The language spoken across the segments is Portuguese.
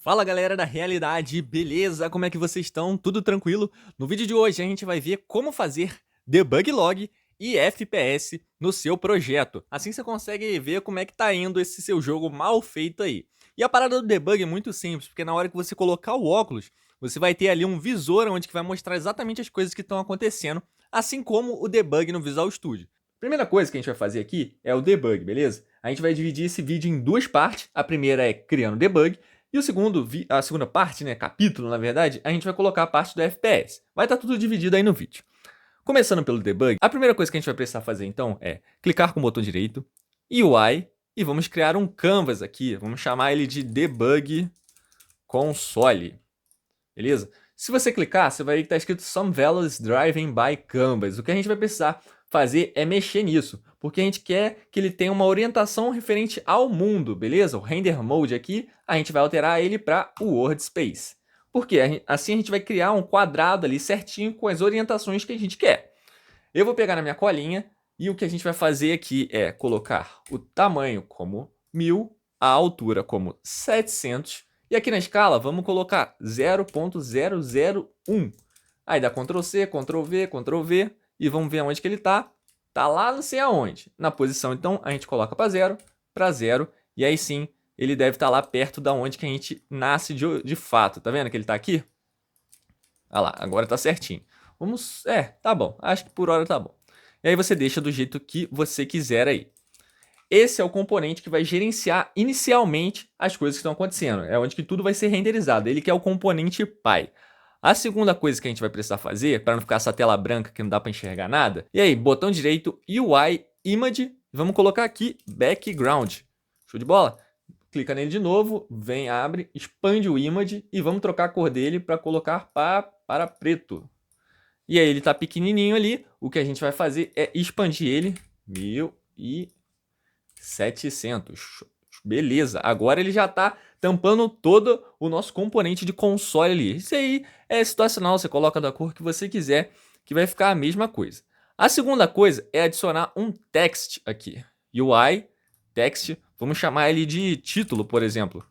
Fala galera da realidade, beleza? Como é que vocês estão? Tudo tranquilo? No vídeo de hoje a gente vai ver como fazer debug log e FPS no seu projeto. Assim você consegue ver como é que tá indo esse seu jogo mal feito aí. E a parada do debug é muito simples, porque na hora que você colocar o óculos, você vai ter ali um visor onde que vai mostrar exatamente as coisas que estão acontecendo, assim como o debug no Visual Studio. Primeira coisa que a gente vai fazer aqui é o debug, beleza? A gente vai dividir esse vídeo em duas partes. A primeira é criando debug, e a segunda parte, né, capítulo na verdade, a gente vai colocar a parte do FPS. Vai estar tudo dividido aí no vídeo. Começando pelo debug, a primeira coisa que a gente vai precisar fazer então é clicar com o botão direito, UI, e vamos criar um canvas aqui. Vamos chamar ele de debug console, beleza? Se você clicar, você vai ver que está escrito Some Values Driving by Canvas. O que a gente vai precisar fazer é mexer nisso, porque a gente quer que ele tenha uma orientação referente ao mundo, beleza? O Render Mode aqui, a gente vai alterar ele para o World Space. Por quê? Assim a gente vai criar um quadrado ali certinho com as orientações que a gente quer. Eu vou pegar na minha colinha e o que a gente vai fazer aqui é colocar o tamanho como 1000, a altura como 700 e aqui na escala vamos colocar 0.001. Aí dá Ctrl C, Ctrl V, Ctrl V e vamos ver onde que ele está. Tá lá não sei aonde. Na posição então a gente coloca para 0 e aí sim ele deve estar lá perto da onde que a gente nasce de fato. Tá vendo que ele está aqui? Olha lá, agora tá certinho. Vamos, tá bom, acho que por hora tá bom. E aí você deixa do jeito que você quiser aí. Esse é o componente que vai gerenciar inicialmente as coisas que estão acontecendo. É onde que tudo vai ser renderizado. Ele que é o componente pai. A segunda coisa que a gente vai precisar fazer, para não ficar essa tela branca que não dá para enxergar nada, e aí, botão direito, UI, Image, vamos colocar aqui Background. Show de bola? Clica nele de novo, vem, abre, expande o image e vamos trocar a cor dele para colocar para preto. E aí ele está pequenininho ali, o que a gente vai fazer é expandir ele, 1700. Beleza, agora ele já está tampando todo o nosso componente de console ali. Isso aí é situacional, você coloca da cor que você quiser, que vai ficar a mesma coisa. A segunda coisa é adicionar um text aqui. UI, text, vamos chamar ele de título, por exemplo.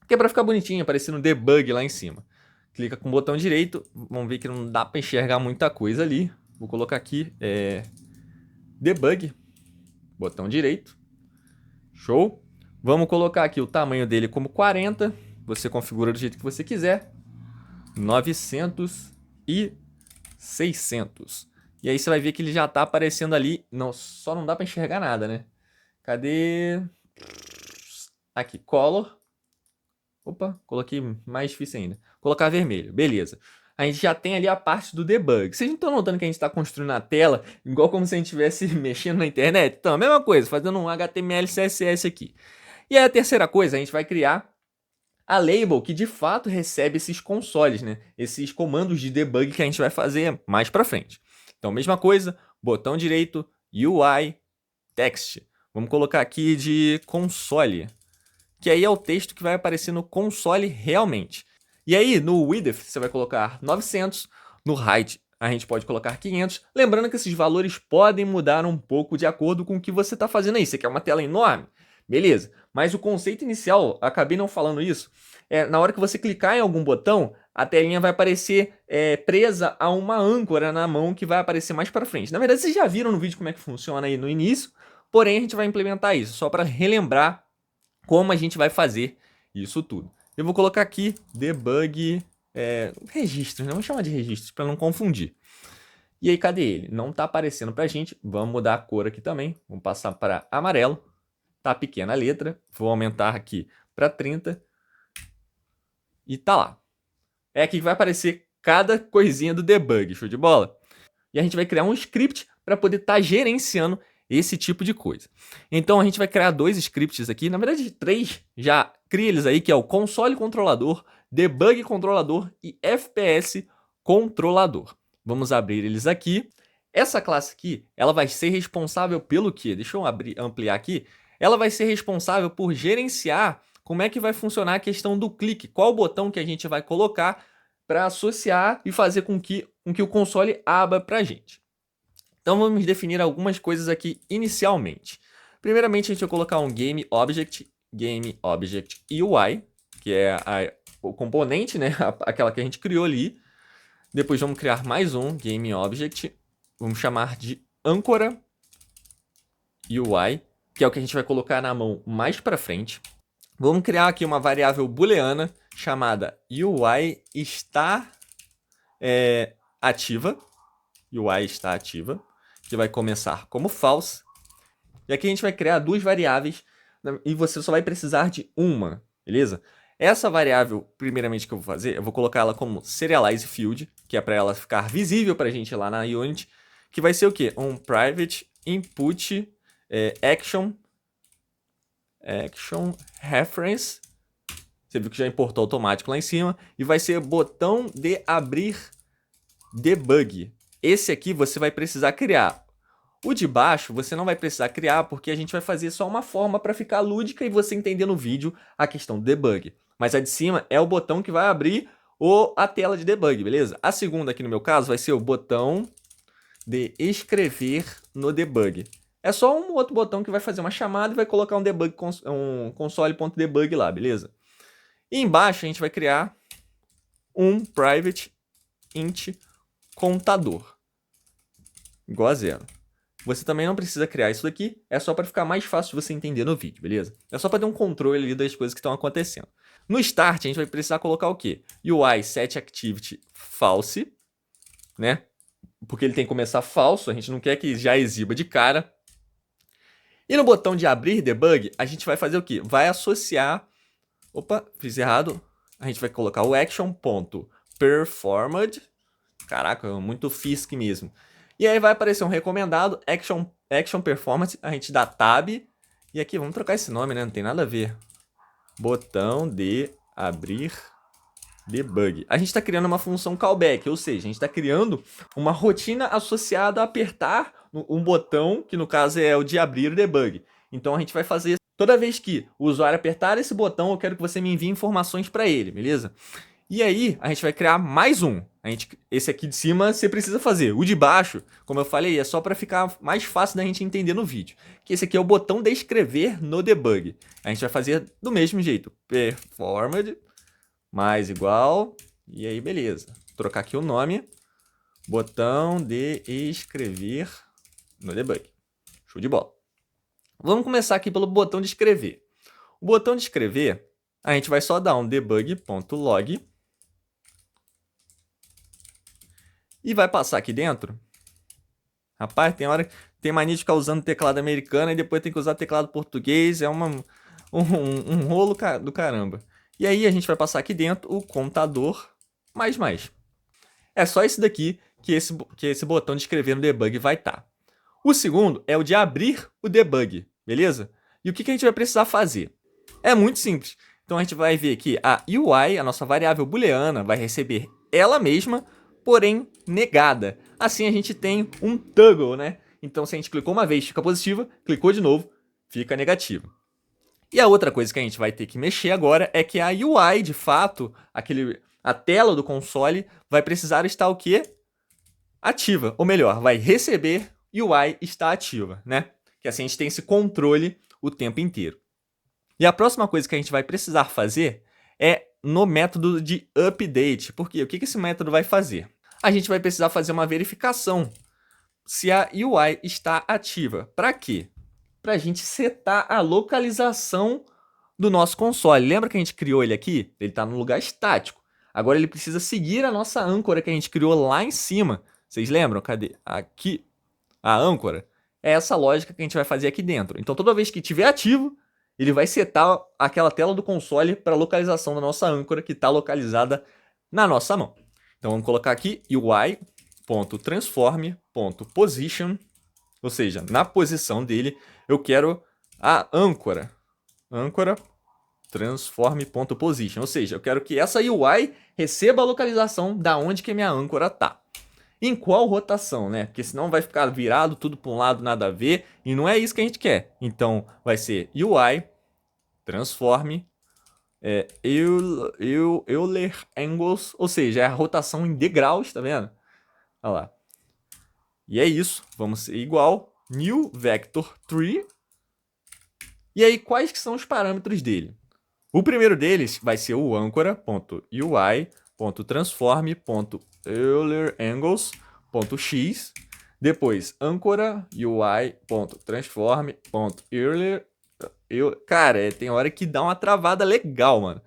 Que é para ficar bonitinho, aparecendo debug lá em cima. Clica com o botão direito, vamos ver que não dá para enxergar muita coisa ali. Vou colocar aqui, debug, botão direito. Show. Vamos colocar aqui o tamanho dele como 40. Você configura do jeito que você quiser. 900 e 600. E aí você vai ver que ele já está aparecendo ali. Não, só não dá para enxergar nada, né? Cadê? Aqui, color. Opa, coloquei mais difícil ainda. Colocar vermelho, beleza. A gente já tem ali a parte do debug. Vocês não estão notando que a gente está construindo a tela igual como se a gente estivesse mexendo na internet? Então, a mesma coisa, fazendo um HTML CSS aqui. E aí a terceira coisa, a gente vai criar a label que de fato recebe esses consoles, né? Esses comandos de debug que a gente vai fazer mais para frente. Então, mesma coisa, botão direito, UI, text. Vamos colocar aqui de console, que aí é o texto que vai aparecer no console realmente. E aí, no width, você vai colocar 900, no height a gente pode colocar 500, lembrando que esses valores podem mudar um pouco de acordo com o que você está fazendo aí. Você quer uma tela enorme? Beleza, mas o conceito inicial, acabei não falando isso, na hora que você clicar em algum botão, a telinha vai aparecer presa a uma âncora na mão que vai aparecer mais para frente. Na verdade, vocês já viram no vídeo como é que funciona aí no início, porém a gente vai implementar isso, só para relembrar como a gente vai fazer isso tudo. Eu vou colocar aqui debug registros, né? Vamos chamar de registros para não confundir. E aí, cadê ele? Não está aparecendo para a gente. Vamos mudar a cor aqui também. Vamos passar para amarelo. Tá pequena a letra. Vou aumentar aqui para 30. E tá lá. É aqui que vai aparecer cada coisinha do debug. Show de bola? E a gente vai criar um script para poder estar gerenciando esse tipo de coisa. Então a gente vai criar dois scripts aqui, na verdade 3, já cria eles aí, que é o console controlador, debug controlador e FPS controlador. Vamos abrir eles aqui. Essa classe aqui, ela vai ser responsável pelo quê? Deixa eu ampliar aqui. Ela vai ser responsável por gerenciar como é que vai funcionar a questão do clique, qual botão que a gente vai colocar para associar e fazer com que o console abra para a gente. Então vamos definir algumas coisas aqui inicialmente. Primeiramente a gente vai colocar um Game Object UI, que é o componente, né? Aquela que a gente criou ali. Depois vamos criar mais um GameObject. Vamos chamar de âncora UI, que é o que a gente vai colocar na mão mais para frente. Vamos criar aqui uma variável booleana chamada UI está ativa. UI está ativa, que vai começar como false. E aqui a gente vai criar duas variáveis e você só vai precisar de uma, beleza? Essa variável, primeiramente, que eu vou fazer, eu vou colocar ela como serialize field, que é para ela ficar visível para a gente lá na Unity, que vai ser o quê? Um private input action reference. Você viu que já importou automático lá em cima. E vai ser botão de abrir debug. Esse aqui você vai precisar criar. O de baixo você não vai precisar criar, porque a gente vai fazer só uma forma para ficar lúdica e você entender no vídeo a questão do debug. Mas a de cima é o botão que vai abrir a tela de debug, beleza? A segunda aqui no meu caso vai ser o botão de escrever no debug. É só um outro botão que vai fazer uma chamada e vai colocar um console.debug lá, beleza? E embaixo a gente vai criar um private int contador, igual a 0. Você também não precisa criar isso daqui, é só para ficar mais fácil de você entender no vídeo, beleza? É só para ter um controle ali das coisas que estão acontecendo. No start, a gente vai precisar colocar o quê? UI set activity false, né? Porque ele tem que começar falso, a gente não quer que já exiba de cara. E no botão de abrir debug, a gente vai fazer o quê? Vai associar... Opa, fiz errado. A gente vai colocar o action.performed. Caraca, muito Fisk mesmo. E aí vai aparecer um recomendado, action performance, a gente dá tab. E aqui, vamos trocar esse nome, né? Não tem nada a ver. Botão de abrir debug. A gente está criando uma função callback, ou seja, a gente está criando uma rotina associada a apertar um botão, que no caso é o de abrir o debug. Então a gente vai fazer, toda vez que o usuário apertar esse botão, eu quero que você me envie informações para ele, beleza? E aí, a gente vai criar mais um. Esse aqui de cima você precisa fazer. O de baixo, como eu falei, é só para ficar mais fácil da gente entender no vídeo. Que esse aqui é o botão de escrever no debug. A gente vai fazer do mesmo jeito. Performed, mais igual. E aí, beleza. Vou trocar aqui o nome. Botão de escrever no debug. Show de bola. Vamos começar aqui pelo botão de escrever. O botão de escrever, a gente vai só dar um debug.log. E vai passar aqui dentro. Rapaz, tem hora que tem mania de ficar usando teclado americano e depois tem que usar teclado português. É um rolo do caramba. E aí a gente vai passar aqui dentro o contador mais. É só esse daqui que esse botão de escrever no debug vai estar. O segundo é o de abrir o debug, beleza? E o que a gente vai precisar fazer? É muito simples. Então a gente vai ver que a UI, a nossa variável booleana, vai receber ela mesma, porém negada. Assim a gente tem um toggle, né? Então se a gente clicou uma vez, fica positiva, clicou de novo, fica negativa. E a outra coisa que a gente vai ter que mexer agora é que a UI, de fato, a tela do console, vai precisar estar o quê? Ativa. Ou melhor, vai receber UI está ativa, né? Que assim a gente tem esse controle o tempo inteiro. E a próxima coisa que a gente vai precisar fazer é no método de update. Por quê? O que esse método vai fazer? A gente vai precisar fazer uma verificação se a UI está ativa. Para quê? Para a gente setar a localização do nosso console. Lembra que a gente criou ele aqui? Ele está no lugar estático. Agora ele precisa seguir a nossa âncora que a gente criou lá em cima. Vocês lembram? Cadê? Aqui, a âncora. É essa lógica que a gente vai fazer aqui dentro. Então toda vez que estiver ativo, ele vai setar aquela tela do console para a localização da nossa âncora que está localizada na nossa mão. Então vamos colocar aqui UI.transform.position, ou seja, na posição dele eu quero a âncora. Âncora transform.position, ou seja, eu quero que essa UI receba a localização da onde que a minha âncora está. Em qual rotação, né? Porque senão vai ficar virado tudo para um lado, nada a ver, e não é isso que a gente quer. Então vai ser UI transform Euler angles, ou seja, é a rotação em degraus, tá vendo? Olha lá. E é isso, vamos ser igual new vector 3. E aí, quais que são os parâmetros dele? O primeiro deles vai ser o ancora.ui.transform.EulerAngles.x. Depois, ancora.ui.transform.euler. Cara, tem hora que dá uma travada legal, mano.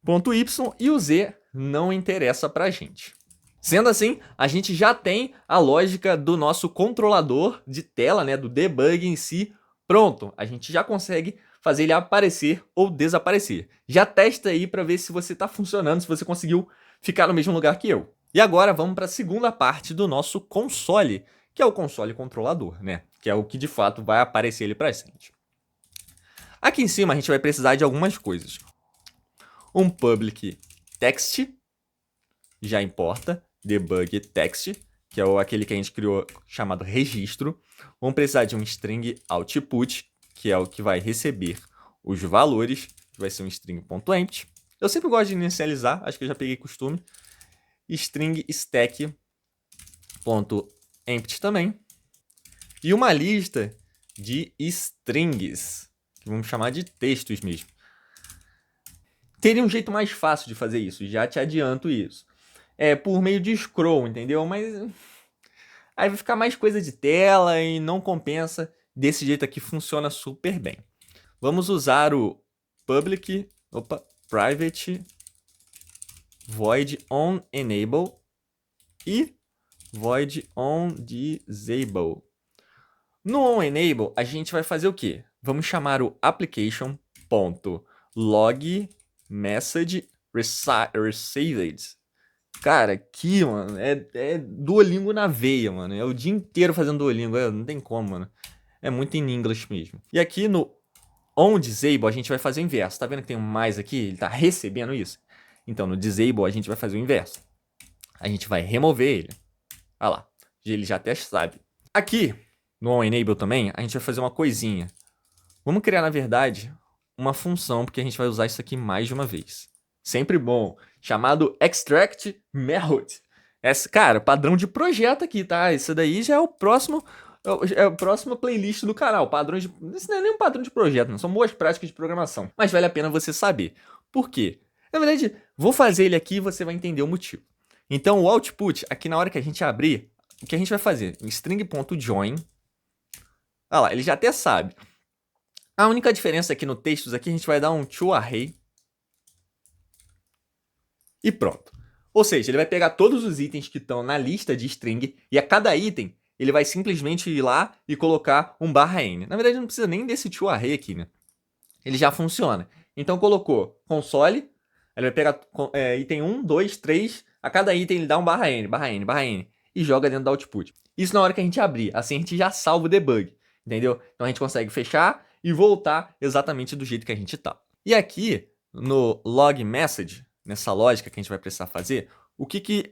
.y e o z não interessa pra gente. Sendo assim, a gente já tem a lógica do nosso controlador de tela, né, do debug em si, pronto. A gente já consegue fazer ele aparecer ou desaparecer. Já testa aí para ver se você está funcionando, se você conseguiu ficar no mesmo lugar que eu. E agora vamos para a segunda parte do nosso console, que é o console controlador, né? Que é o que de fato vai aparecer ele para gente. Aqui em cima a gente vai precisar de algumas coisas. Um public text, já importa, debug text, que é aquele que a gente criou chamado registro. Vamos precisar de um string output, que é o que vai receber os valores, que vai ser um string.empty. Eu sempre gosto de inicializar, acho que eu já peguei costume. String stack.empty também. E uma lista de strings, que vamos chamar de textos mesmo. Teria um jeito mais fácil de fazer isso, já te adianto isso. É por meio de scroll, entendeu? Mas aí vai ficar mais coisa de tela e não compensa. Desse jeito aqui funciona super bem. Vamos usar o private void on enable e void on disable. No on enable a gente vai fazer o quê? Vamos chamar o application.log message received. Cara, aqui, mano, é Duolingo na veia, mano. É o dia inteiro fazendo Duolingo, não tem como, mano. É muito em inglês mesmo. E aqui no onDisable a gente vai fazer o inverso. Tá vendo que tem um mais aqui? Ele tá recebendo isso. Então no disable a gente vai fazer o inverso. A gente vai remover ele. Olha lá, ele já até sabe. Aqui no onEnable também a gente vai fazer uma coisinha. Vamos criar, na verdade, uma função, porque a gente vai usar isso aqui mais de uma vez. Sempre bom. Chamado extract method. Cara, padrão de projeto aqui, tá? Isso daí já é o próximo playlist do canal. Padrões de... Isso não é nem um padrão de projeto, não. São boas práticas de programação. Mas vale a pena você saber. Por quê? Na verdade, vou fazer ele aqui e você vai entender o motivo. Então, o output, aqui na hora que a gente abrir, o que a gente vai fazer? String.join. Olha lá, ele já até sabe. A única diferença aqui no textos aqui, a gente vai dar um toArray. E pronto. Ou seja, ele vai pegar todos os itens que estão na lista de string e a cada item ele vai simplesmente ir lá e colocar um /n. Na verdade, não precisa nem desse toArray aqui, né? Ele já funciona. Então, colocou console, ele vai pegar item 1, 2, 3, a cada item ele dá um /n, e joga dentro do output. Isso na hora que a gente abrir, assim a gente já salva o debug, entendeu? Então a gente consegue fechar e voltar exatamente do jeito que a gente tá. E aqui, no log message, nessa lógica que a gente vai precisar fazer,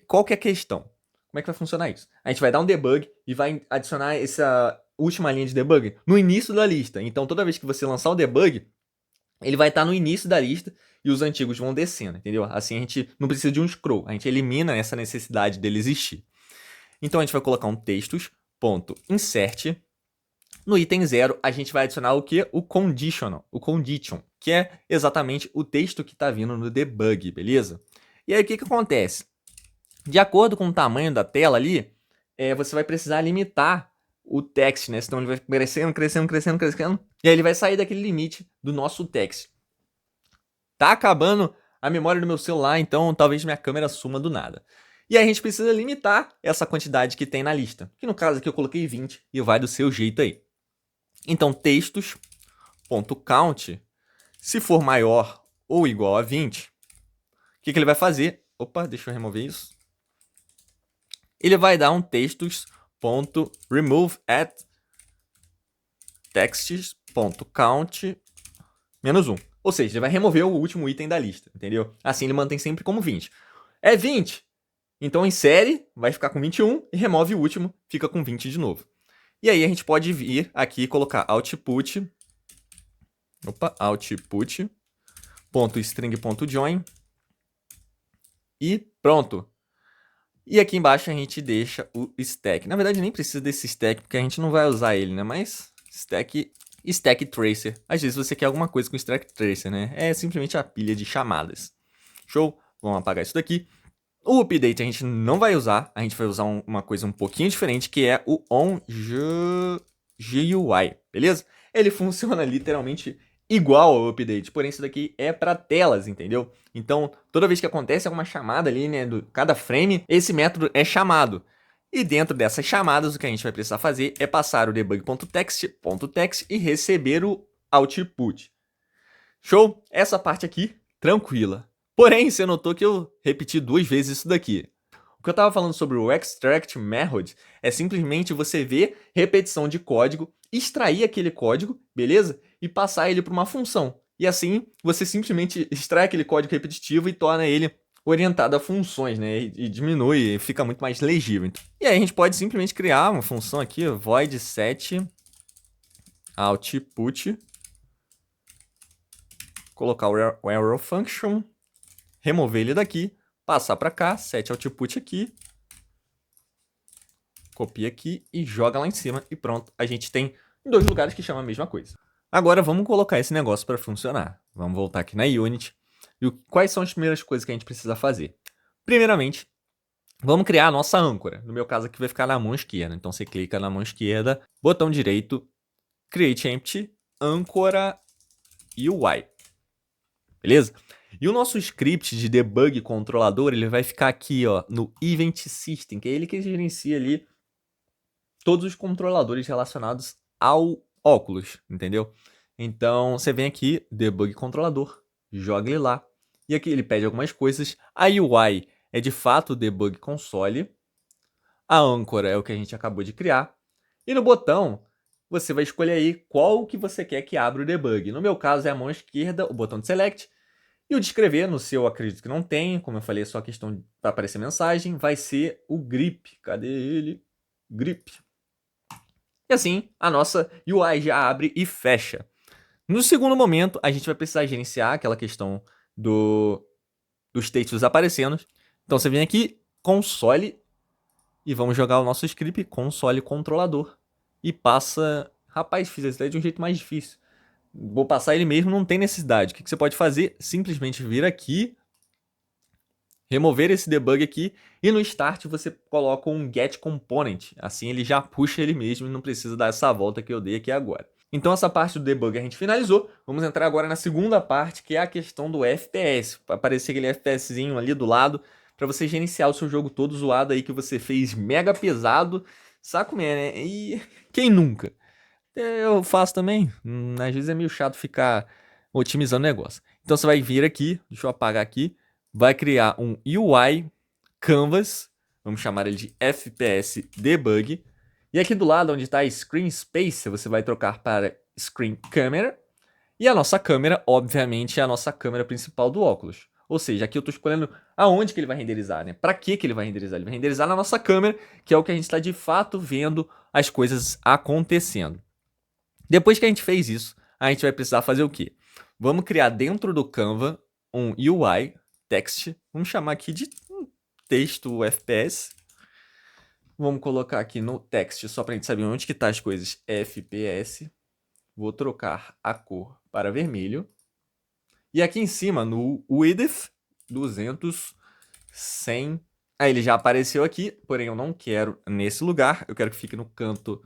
qual que é a questão? Como é que vai funcionar isso? A gente vai dar um debug e vai adicionar essa última linha de debug no início da lista. Então, toda vez que você lançar o debug, ele vai estar no início da lista e os antigos vão descendo, entendeu? Assim a gente não precisa de um scroll, a gente elimina essa necessidade dele existir. Então, a gente vai colocar um textos.insert. No item 0, a gente vai adicionar o que? O condition, que é exatamente o texto que está vindo no debug, beleza? E aí, o que acontece? De acordo com o tamanho da tela ali, você vai precisar limitar o text, né? Senão ele vai crescendo. E aí ele vai sair daquele limite do nosso text. Tá acabando a memória do meu celular, então talvez minha câmera suma do nada. E aí a gente precisa limitar essa quantidade que tem na lista. Que no caso aqui eu coloquei 20 e vai do seu jeito aí. Então, textos.count, se for maior ou igual a 20, o que ele vai fazer? Opa, deixa eu remover isso. Ele vai dar um textos.remove at texts.count -1. Ou seja, ele vai remover o último item da lista, entendeu? Assim ele mantém sempre como 20. É 20, então insere, vai ficar com 21 e remove o último, fica com 20 de novo. E aí a gente pode vir aqui e colocar output.string.join e pronto. E aqui embaixo a gente deixa o stack. Na verdade nem precisa desse stack porque a gente não vai usar ele, né? Mas stack Stack Tracer. Às vezes você quer alguma coisa com Stack Tracer, né? É simplesmente a pilha de chamadas. Show? Vamos apagar isso daqui. O update a gente não vai usar, a gente vai usar uma coisa um pouquinho diferente, que é o onGUI, beleza? Ele funciona literalmente igual ao update, porém isso daqui é para telas, entendeu? Então, toda vez que acontece alguma chamada ali, né, do cada frame, esse método é chamado. E dentro dessas chamadas, o que a gente vai precisar fazer é passar o debug.txt e receber o output. Show? Essa parte aqui, tranquila. Porém, você notou que eu repeti 2 vezes isso daqui. O que eu estava falando sobre o extract method é simplesmente você ver repetição de código, extrair aquele código, beleza? E passar ele para uma função. E assim, você simplesmente extrai aquele código repetitivo e torna ele orientado a funções, né? E diminui, e fica muito mais legível. E aí a gente pode simplesmente criar uma função aqui, void set output, colocar o arrow function, remover ele daqui, passar para cá, set output aqui, copia aqui e joga lá em cima e pronto. A gente tem 2 lugares que chamam a mesma coisa. Agora vamos colocar esse negócio para funcionar. Vamos voltar aqui na Unity. E quais são as primeiras coisas que a gente precisa fazer? Primeiramente, vamos criar a nossa âncora. No meu caso aqui vai ficar na mão esquerda. Então você clica na mão esquerda, botão direito, Create Empty, âncora UI. Beleza? E o nosso script de debug controlador, ele vai ficar aqui, ó, no Event System, que é ele que gerencia ali todos os controladores relacionados ao óculos, entendeu? Então, você vem aqui, debug controlador, joga ele lá. E aqui ele pede algumas coisas. A UI é de fato o debug console. A âncora é o que a gente acabou de criar. E no botão, você vai escolher aí qual que você quer que abra o debug. No meu caso é a mão esquerda, o botão de select. E o de escrever, no seu eu acredito que não tem, como eu falei, é só questão para aparecer mensagem, vai ser o grip. Cadê ele? Grip. E assim, a nossa UI já abre e fecha. No segundo momento, a gente vai precisar gerenciar aquela questão dos textos aparecendo. Então você vem aqui, console, e vamos jogar o nosso script console controlador. E passa... Rapaz, fiz isso daí de um jeito mais difícil. Vou passar ele mesmo, não tem necessidade. O que você pode fazer? Simplesmente vir aqui, remover esse debug aqui, e no start você coloca um get component. Assim ele já puxa ele mesmo e não precisa dar essa volta que eu dei aqui agora. Então essa parte do debug a gente finalizou. Vamos entrar agora na segunda parte, que é a questão do FPS. Vai aparecer aquele FPSzinho ali do lado, para você gerenciar o seu jogo todo zoado aí que você fez mega pesado. Sabe como é, né? E quem nunca? Eu faço também. Às vezes é meio chato ficar otimizando o negócio. Então você vai vir aqui, deixa eu apagar aqui, vai criar um UI Canvas, vamos chamar ele de FPS Debug. E aqui do lado onde está Screen Space, você vai trocar para Screen Camera. E a nossa câmera, obviamente, é a nossa câmera principal do óculos. Ou seja, aqui eu estou escolhendo aonde que ele vai renderizar, né? Para que ele vai renderizar? Ele vai renderizar na nossa câmera, que é o que a gente está de fato vendo as coisas acontecendo. Depois que a gente fez isso, a gente vai precisar fazer o quê? Vamos criar dentro do Canva um UI text. Vamos chamar aqui de texto FPS. Vamos colocar aqui no text, só para a gente saber onde que tá as coisas, FPS. Vou trocar a cor para vermelho. E aqui em cima, no width, 200, 100. Aí ele já apareceu aqui, porém eu não quero nesse lugar. Eu quero que fique no canto,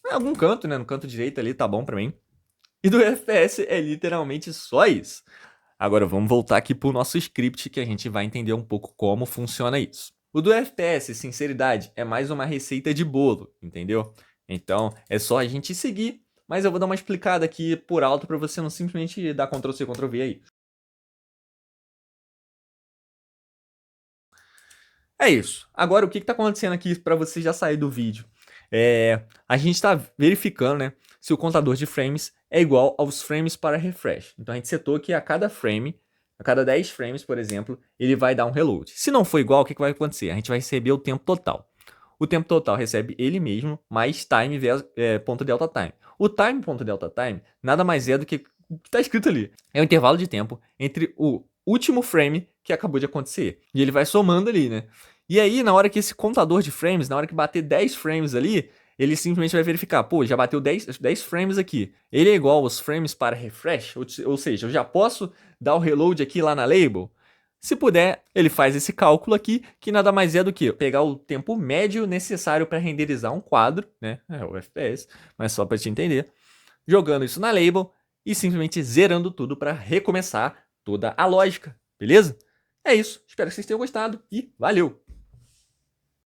em algum canto, né? No canto direito ali, tá bom para mim. E do FPS é literalmente só isso. Agora vamos voltar aqui pro nosso script que a gente vai entender um pouco como funciona isso. O do FPS, sinceridade, é mais uma receita de bolo, entendeu? Então é só a gente seguir, mas eu vou dar uma explicada aqui por alto para você não simplesmente dar Ctrl+C, Ctrl+V aí. É isso. Agora o que está acontecendo aqui para você já sair do vídeo? A gente está verificando, né, se o contador de frames é igual aos frames para refresh. Então a gente setou que a cada frame, a cada 10 frames, por exemplo, ele vai dar um reload. Se não for igual, o que vai acontecer? A gente vai receber o tempo total. O tempo total recebe ele mesmo, mais time ponto delta time. O time ponto delta time nada mais é do que o que está escrito ali. É o intervalo de tempo entre o último frame que acabou de acontecer. E ele vai somando ali, né? E aí, na hora que esse contador de frames, na hora que bater 10 frames ali, ele simplesmente vai verificar, pô, já bateu 10 frames aqui. Ele é igual aos frames para refresh, ou seja, eu já posso dar o reload aqui lá na label? Se puder, ele faz esse cálculo aqui, que nada mais é do que pegar o tempo médio necessário para renderizar um quadro, né? É o FPS, mas só para te entender. Jogando isso na label e simplesmente zerando tudo para recomeçar toda a lógica, beleza? É isso, espero que vocês tenham gostado e valeu!